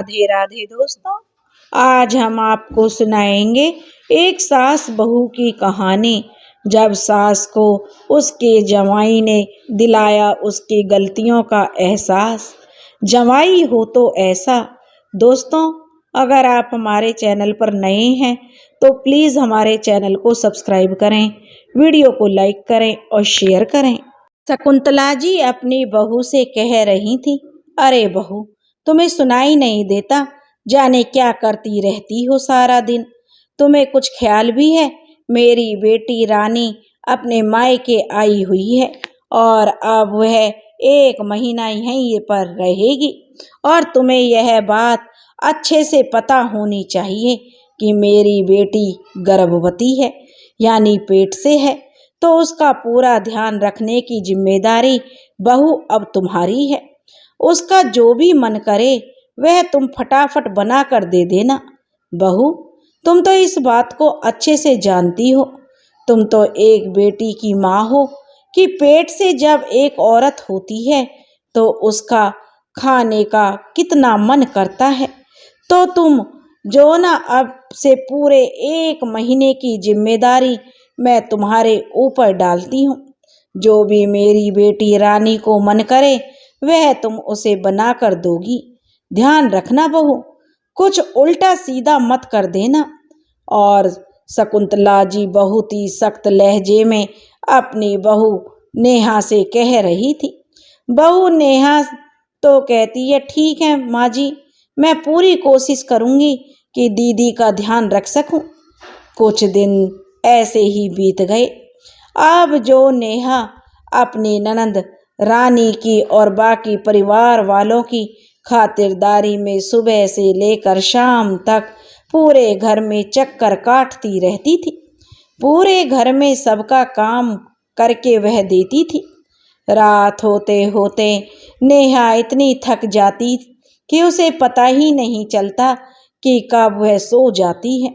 राधे राधे दोस्तों, आज हम आपको सुनाएंगे एक सास बहू की कहानी। जब सास को उसके जवाई ने दिलाया उसकी गलतियों का एहसास। जवाई हो तो ऐसा। दोस्तों, अगर आप हमारे चैनल पर नए हैं तो प्लीज़ हमारे चैनल को सब्सक्राइब करें, वीडियो को लाइक करें और शेयर करें। शकुंतला जी अपनी बहू से कह रही थी, अरे बहू, तुम्हें सुनाई नहीं देता? जाने क्या करती रहती हो सारा दिन। तुम्हें कुछ ख्याल भी है? मेरी बेटी रानी अपने मायके आई हुई है और अब वह 1 महीना यहीं पर रहेगी। और तुम्हें यह बात अच्छे से पता होनी चाहिए कि मेरी बेटी गर्भवती है, यानी पेट से है। तो उसका पूरा ध्यान रखने की जिम्मेदारी बहू अब तुम्हारी है। उसका जो भी मन करे वह तुम फटाफट बना कर दे देना। बहू, तुम तो इस बात को अच्छे से जानती हो। तुम तो एक बेटी की माँ हो कि पेट से जब एक औरत होती है तो उसका खाने का कितना मन करता है। तो तुम जो ना, अब से पूरे 1 महीने की जिम्मेदारी मैं तुम्हारे ऊपर डालती हूँ। जो भी मेरी बेटी रानी को मन करे वह तुम उसे बना कर दोगी। ध्यान रखना बहू, कुछ उल्टा सीधा मत कर देना। और शकुंतला जी बहुत ही सख्त लहजे में अपनी बहू नेहा से कह रही थी। बहू नेहा तो कहती है, ठीक है माँ जी, मैं पूरी कोशिश करूँगी कि दीदी का ध्यान रख सकूं। कुछ दिन ऐसे ही बीत गए। अब जो नेहा अपनी ननंद रानी की और बाकी परिवार वालों की खातिरदारी में सुबह से लेकर शाम तक पूरे घर में चक्कर काटती रहती थी। पूरे घर में सबका काम करके वह देती थी। रात होते होते नेहा इतनी थक जाती कि उसे पता ही नहीं चलता कि कब वह सो जाती है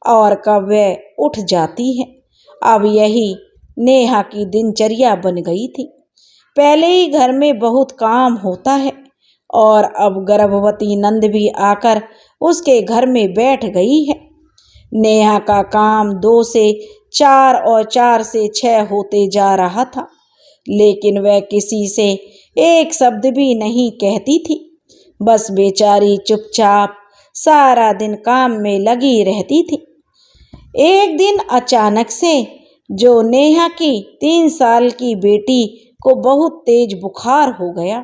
और कब वह उठ जाती है। अब यही नेहा की दिनचर्या बन गई थी। पहले ही घर में बहुत काम होता है और अब गर्भवती नंद भी आकर उसके घर में बैठ गई है। नेहा का काम 2 से 4 और 4 से 6 होते जा रहा था, लेकिन वह किसी से एक शब्द भी नहीं कहती थी। बस बेचारी चुपचाप सारा दिन काम में लगी रहती थी। एक दिन अचानक से जो नेहा की 3 साल की बेटी को बहुत तेज बुखार हो गया।